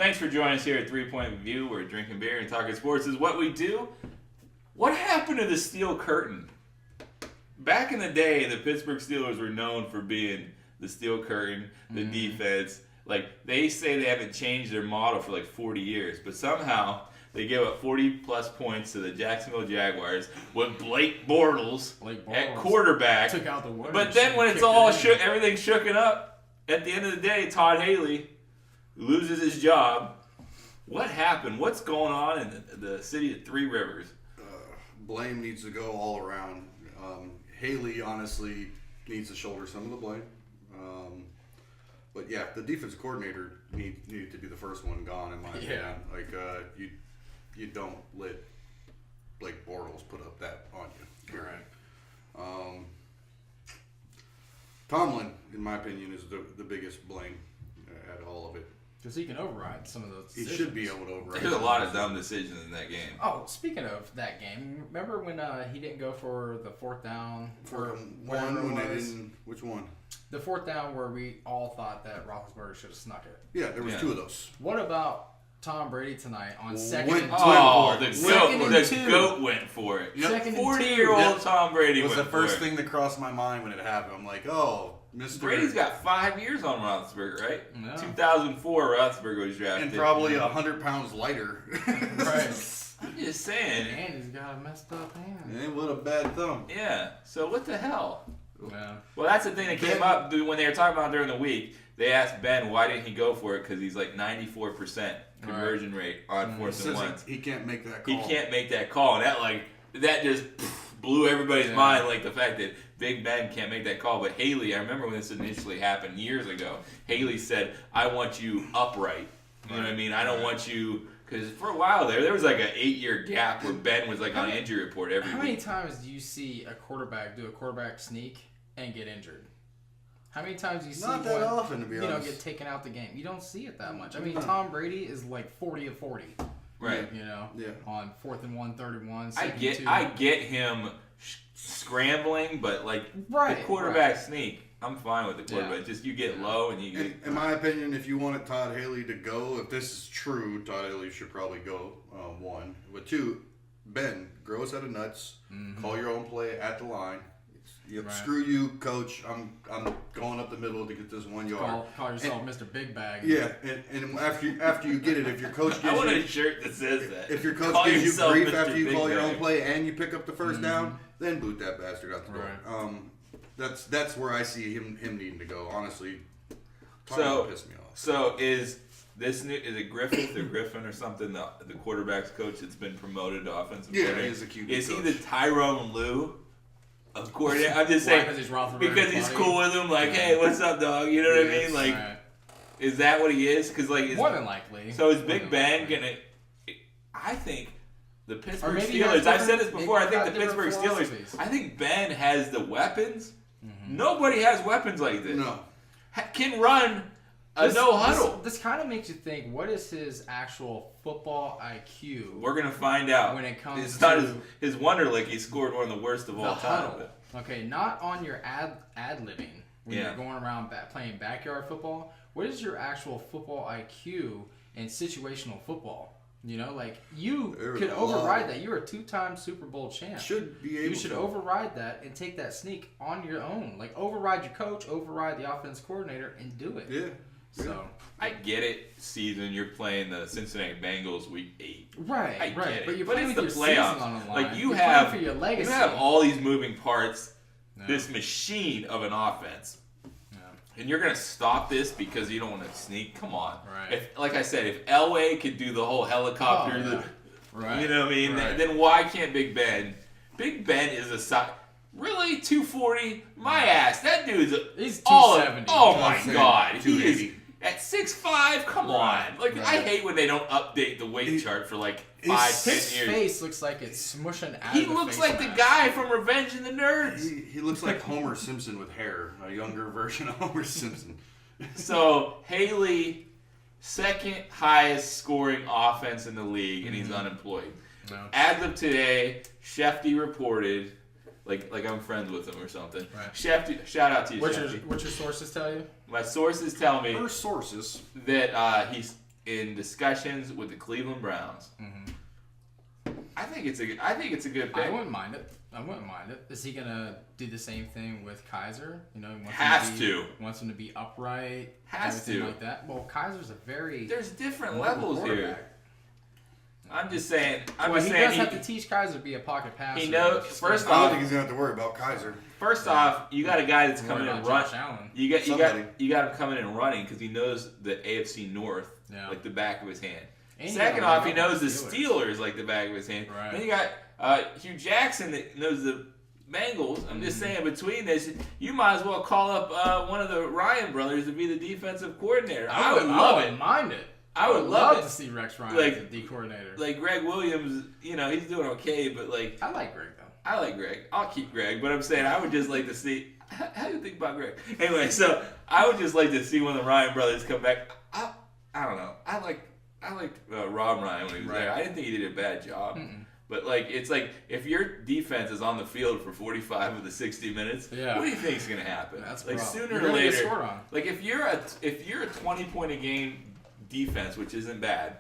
Thanks for joining us here at 3 Point View. We're drinking beer and talking sports is what we do. What happened to the steel curtain? Back in the day, the Pittsburgh Steelers were known for being the steel curtain, the defense. Like, they say they haven't changed their model for like 40 years, but somehow they give up 40-plus points to the Jacksonville Jaguars with Blake Bortles at quarterback. Took out the Warriors. But then when it's all everything's shooken up, at the end of the day, Todd Haley loses his job. What happened? What's going on in the city of Three Rivers? Blame needs to go all around. Haley honestly needs to shoulder some of the blame. But yeah, the defensive coordinator needed to be the first one gone in my opinion. Like you don't let Blake Bortles put up that on you. Right. Tomlin, in my opinion, is the biggest blame at all of it. Because he can override some of those He decisions. should be able to override. There's a lot of dumb decisions in that game. Oh, speaking of that game, remember when he didn't go for the fourth down? Which one? The fourth down where we all thought that Roethlisberger should have snuck it. Yeah, there was two of those. What about Tom Brady tonight on second Went and two? Oh, the goat went for it. Yep. Second and 40-year-old Tom Brady was went the first for it. thing that crossed my mind when it happened. I'm like, oh, Mr. Brady's got 5 years on Roethlisberger, right? No. 2004, Roethlisberger was drafted. And probably 100 pounds lighter. Right. I'm just saying. And he's got a messed up hand. Man, what a bad thumb. Yeah. So what the hell? Yeah. Well, that's the thing that came up when they were talking about during the week. They asked Ben why didn't he go for it because he's like 94% conversion rate on fourth and ones. He can't make that call. He can't make that call, and that just blew everybody's mind. Like the fact that Big Ben can't make that call, but Haley, I remember when this initially happened years ago. Haley said, "I want you upright." You know what I mean? I don't want you. Because for a while there was like an 8-year gap where Ben was like on injury report every week. How many times do you see a quarterback do a quarterback sneak and get injured? How many times do you see Not that often, to be honest. Get taken out the game? You don't see it that much. I mean, Tom Brady is like 40 of 40. Right. On 4th and 1, 3rd and 1. I get him scrambling, but like the quarterback sneak, I'm fine with the quarterback. Yeah. Just you get low and you get. In my opinion, if you wanted Todd Haley to go, if this is true, Todd Haley should probably go. One, but two, Ben, grow a set of nuts. Call your own play at the line. Screw you, coach. I'm going up the middle to get this 1 yard. Call yourself Mr. Big Bag. Yeah, and after you get it, if your coach gives I want you a shirt that says that. If your coach Call gives you yourself grief Mr. after you Big call your Bag. own play and you pick up the first down, then boot that bastard out the door. Right. That's where I see him needing to go. Honestly, So piss me off. So is it Griffith or Griffin or something? The quarterback's coach that's been promoted to offensive coordinator. He is a QB Is coach. he the Tyrone Lue of coordinator? I'm just saying because he's cool with him. Like, hey, what's up, dog? You know what I mean? Like, is that what he is? Because like, more than likely. So is Big Ben gonna? I think the Pittsburgh maybe Steelers. I've said this maybe before. I they've think the got Pittsburgh different Steelers. philosophies. I think Ben has the weapons. Nobody has weapons like this. No. Can run a no huddle. This kind of makes you think, what is his actual football IQ? We're gonna find out when it comes it's to not his Wonderlic. He scored one of the worst of all time. huddle. Okay, not on your ad-libbing when you're going around playing backyard football. What is your actual football IQ in situational football? You know, like you could override that. You're a 2-time Super Bowl champ. You should override that and take that sneak on your own. Like override your coach, override the offense coordinator, and do it. Yeah. So I get it. Season, you're playing the Cincinnati Bengals week 8. Right, I get right. it. But you're but playing it's with the your playoffs. season on the line. Like you're playing for your legacy. You have all these moving parts. This machine of an offense. And you're going to stop this because you don't want to sneak? Come on. Right. If, like I said, if Elway could do the whole helicopter, you know what I mean? Right. Then why can't Big Ben? Big Ben is a size. Really? 240? My ass. That dude's He's 270. Oh my God. He is 280. at 6'5". Come on. Like I hate when they don't update the weight chart for like 5-10 His years. face looks like it's smushing out. He of the looks face like the mask. guy from Revenge of the Nerds. He looks like Homer Simpson with hair, a younger version of Homer Simpson. So Haley, second highest scoring offense in the league, and he's unemployed. No. As of today, Shefty reported, like I'm friends with him or something. Right. Shefty, shout out to you, What Shefty. your sources tell you? My sources tell me Her sources. that in discussions with the Cleveland Browns. Mm-hmm. I think it's a good pick. I wouldn't mind it. Is he gonna do the same thing with Kaiser? You know, wants him to be upright, everything like that. Well, Kaiser's there's different levels here. I'm just saying. He does have to teach Kaiser to be a pocket passer. He knows. First I don't off, think he's gonna have to worry about Kaiser. First off, you got a guy that's coming in and running. You got him coming in and running because he knows the AFC North like the back of his hand. Second off, he knows the Steelers like the back of his hand. Right. Then you got Hugh Jackson that knows the Bengals. I'm just saying, between this, you might as well call up one of the Ryan brothers to be the defensive coordinator. I would love it. Mind it. I would love to see Rex Ryan as the D coordinator. Like Greg Williams, he's doing okay, but I like Greg though. I like Greg. I'll keep Greg, but I'm saying I would just like to see. How do you think about Greg? Anyway, so I would just like to see one of the Ryan brothers come back. I don't know. I liked Rob Ryan when he was there. I didn't think he did a bad job. Mm-mm. But it's like if your defense is on the field for 45 of the 60 minutes, what do you think is going to happen? That's like sooner or later. Like if you're a 20-point a game defense, which isn't bad,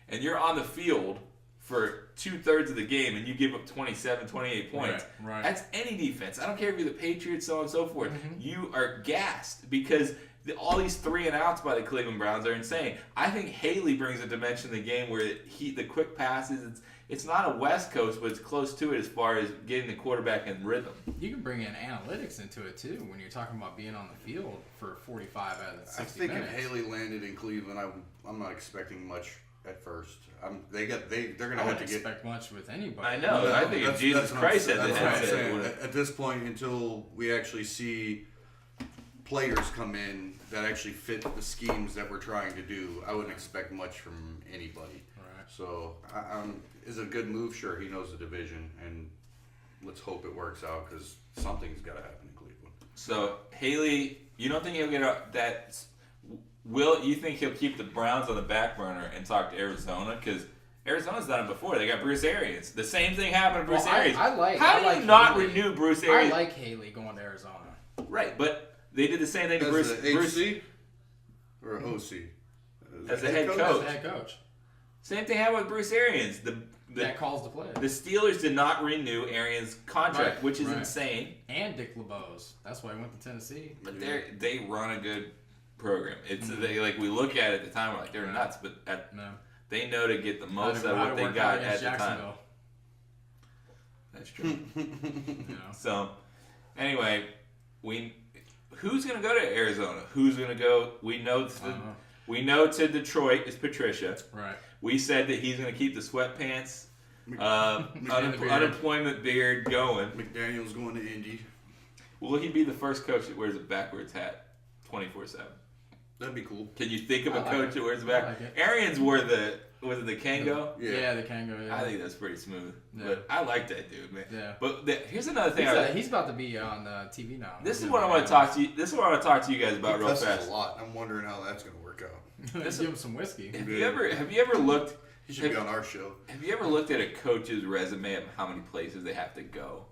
and you're on the field for 2/3 of the game and you give up 27, 28 points, that's any defense. I don't care if you're the Patriots, so on and so forth. Mm-hmm. You are gassed because all these 3 and outs by the Cleveland Browns are insane. I think Haley brings a dimension to the game where the quick passes, it's not a West Coast, but it's close to it as far as getting the quarterback in rhythm. You can bring in analytics into it too when you're talking about being on the field for 45 out of 60 minutes. I think if Haley landed in Cleveland, I'm not expecting much at first. They're gonna have to expect much with anybody. I know. I think if Jesus Christ had the headset. At this point, until we actually see players come in that actually fit the schemes that we're trying to do, I wouldn't expect much from anybody. Right. So, is it a good move? Sure, he knows the division, and let's hope it works out because something's got to happen in Cleveland. So, Haley, you don't think he'll get that? You think he'll keep the Browns on the back burner and talk to Arizona? Because Arizona's done it before. They got Bruce Arians. The same thing happened to Bruce Arians. How do you not renew Bruce Arians? I like Haley going to Arizona. Right, but they did the same thing to Bruce. As an HC or an OC? As a head coach. As a head coach. Same thing happened with Bruce Arians. That calls the play. The Steelers did not renew Arians' contract, which is insane. And Dick LeBeau's. That's why he went to Tennessee. But they run a good program. It's we look at it at the time, we're like they're nuts, but they know to get the most out of what they got at the time. That's true. So anyway, who's gonna go to Arizona? Who's gonna go? We know to Detroit is Patricia. Right. We said that he's gonna keep the sweatpants, unemployment beard going. McDaniel's going to Indy. Will he be the first coach that wears a backwards hat 24/7? That'd be cool. Can you think of a coach that wears a back? Arians wore the the Kango? Yeah, the Kango. Yeah. I think that's pretty smooth. Yeah. But I like that dude, man. Yeah. But here's another thing. He's about to be on TV now. This is what I want to talk to you. This is what I want to talk to you guys about real fast. A lot. I'm wondering how that's going to work out. Give him some whiskey. Have you ever looked? He should be on our show. Have you ever looked at a coach's resume of how many places they have to go?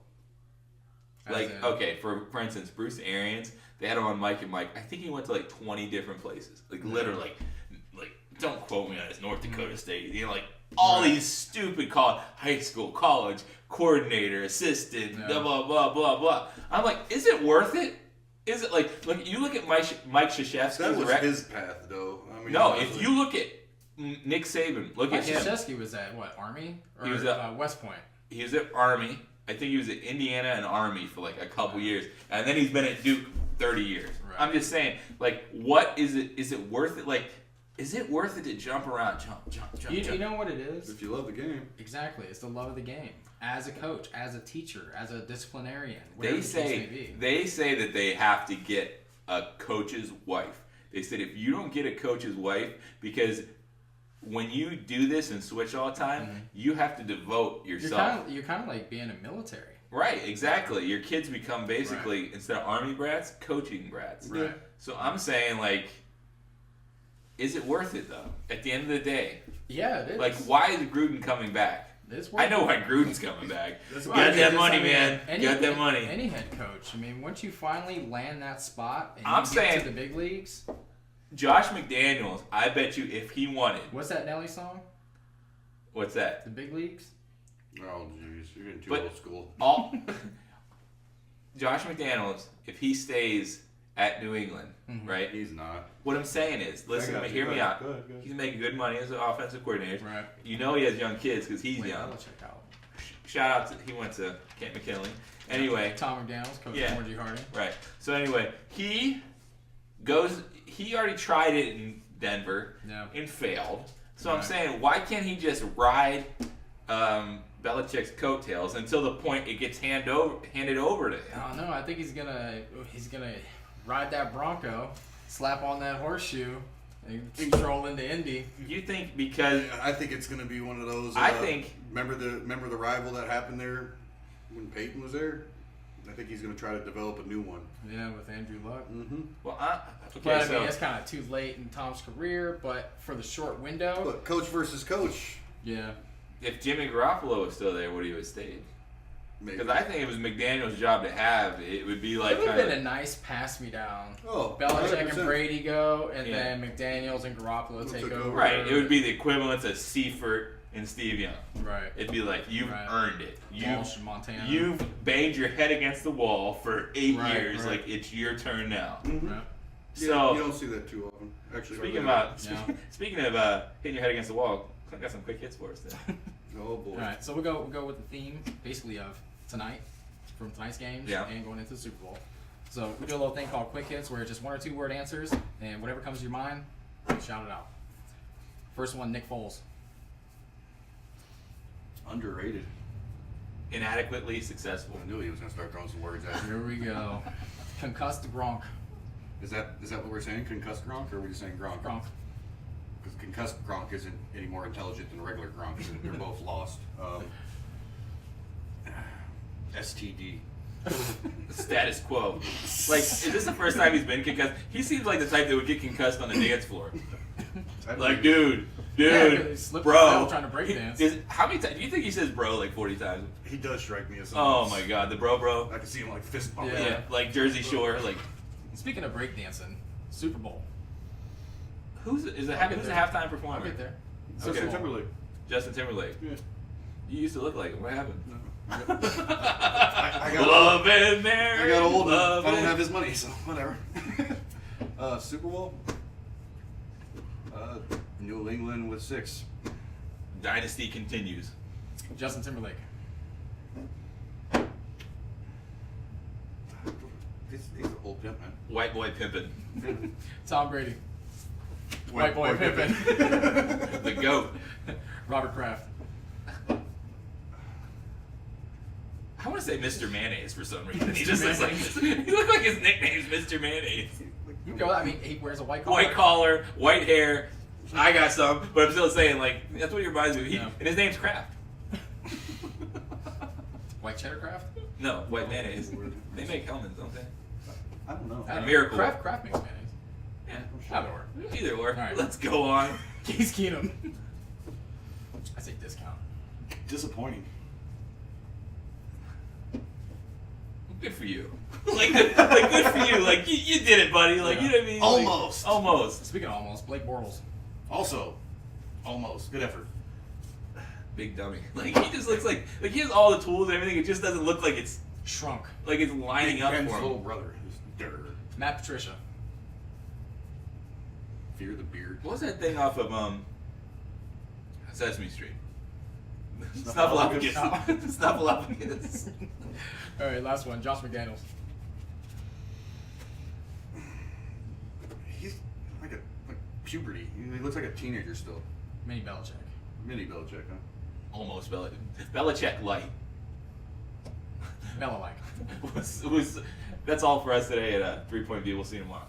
Okay, for instance, Bruce Arians, they had him on Mike and Mike. I think he went to 20 different places. Literally, don't quote me on this, North Dakota State. All these stupid high school, college, coordinator, assistant, blah, blah, blah, blah, blah. I'm like, is it worth it? Is it look, you look at Mike Krzyzewski. That was his path, though. No, if you look at Nick Saban, look at him. Mike Krzyzewski was at what, Army? Or he was at West Point. He was at Army. I think he was at Indiana and Army for a couple years, and then he's been at Duke 30 years. Right. I'm just saying, what is it? Is it worth it? Is it worth it to jump around, jump? You know what it is? If you love the game. Exactly, it's the love of the game. As a coach, as a teacher, as a disciplinarian. They say that they have to get a coach's wife. They said if you don't get a coach's wife, because when you do this and switch all the time, you have to devote yourself. You're kind of like being a military. Right, exactly. Your kids become basically, instead of Army brats, coaching brats. Right. So I'm saying, is it worth it, though? At the end of the day. Yeah, it is. Why is Gruden coming back? I know why Gruden's coming back. Get that money, man. Get that money. Any head coach. Once you finally land that spot and get to the big leagues. Josh McDaniels, I bet you if he wanted. What's that Nelly song? What's that? The Big Leagues? Oh, jeez. You're getting too old school. Josh McDaniels, if he stays at New England, right? He's not. What I'm saying is, listen, hear me out. Good. He's making good money as an offensive coordinator. Right. You know he has young kids because he's Wait, young. Belichick out. Shout out to, he went to Kent McKinley. Anyway. Tom McDaniels, Coach Warren G. Harding. Right. So anyway, he already tried it in Denver and failed. So I'm saying, why can't he just ride Belichick's coattails until the point it gets handed over to him? I don't know. I think he's gonna ride that Bronco, slap on that horseshoe, and stroll into Indy. You think because I think it's going to be one of those. I think. Remember the rival that happened there when Peyton was there? I think he's going to try to develop a new one. Yeah, with Andrew Luck. Mm-hmm. Well, okay, but I so mean, it's kind of too late in Tom's career. But for the short window, But coach versus coach. yeah. if Jimmy Garoppolo was still there, would he have stayed? Maybe. Because I think it was McDaniel's job to have. It would be like It would have kind been a of nice pass me down. Oh, Belichick 100%. and Brady go, and then McDaniels and Garoppolo take over. right. It would be the equivalent of Seifert and Steve Young. Right. It'd be like you've earned it. Walsh, Montana. You've banged your head against the wall for 8 Right, years. right. Like it's your turn now. Mm-hmm. Right. So you don't see that too often. Actually, speaking of hitting your head against the wall, Clint got some quick hits for us then. Oh boy. All right, so we'll go with the theme basically of tonight, from tonight's games and going into the Super Bowl. So we do a little thing called quick hits where it's just 1 or 2 word answers, and whatever comes to your mind, shout it out. First one, Nick Foles. Underrated. Inadequately successful. I knew he was going to start throwing some words at me. Here we go. Concussed Gronk. Is that what we're saying? Concussed Gronk, or are we just saying Gronk? Gronk. Because concussed Gronk isn't any more intelligent than regular Gronk. They're both lost. STD. Status quo. Like, is this the first time he's been concussed? He seems like the type that would get concussed on the dance floor. Like, dude, he slipped bro. and fell trying to break dance. How many times? Do you think he says bro like 40 times? He does strike me as Oh my god, the bro. I can see him like fist bumping. Yeah, like Jersey Shore. Like, Speaking of breakdancing, Super Bowl. who's the halftime performer? I'll get there. Justin Timberlake. Justin Timberlake. Yeah. You used to look like him. What happened? I got Love and married. I got old. And love I don't and- have his money, so whatever. Super Bowl. New England with 6. Dynasty continues. Justin Timberlake. He's an old pimp, man. White boy pimpin'. Tom Brady. White boy Pippin. The GOAT. Robert Kraft. I want to say Mr. Mayonnaise for some reason. He just looks like he looks like his nickname's Mr. Mayonnaise. You go. I mean, he wears a white collar. White collar, white hair. I got some, but I'm still saying like that's what he reminds me of. And his name's Kraft. White cheddar Kraft. No, white mayonnaise. They make helmets, don't they? I don't know. I don't know. Miracle. Kraft makes mayonnaise. Yeah, Either or. either or. All right. Let's go on. Case Keenum. I say discount. Disappointing. Good for you. like good for you. Like you did it, buddy. Like you know what I mean. Almost. Like, almost. Speaking of almost, Blake Bortles. Also, almost. Good effort. Big dummy. Like he just looks like he has all the tools and everything. It just doesn't look like it's Shrunk. like it's lining up Ben's for little him. brother is dirt. Matt Patricia. Fear the beard. What was that thing off of Sesame Street? Snuffleupagus. Snuffleupagus. All right, last one. Josh McDaniels. He's like puberty. He looks like a teenager still. Mini Belichick. Mini Belichick, huh? Almost Belichick light. Bella-like. That's all for us today at 3 Point View. We'll see you tomorrow.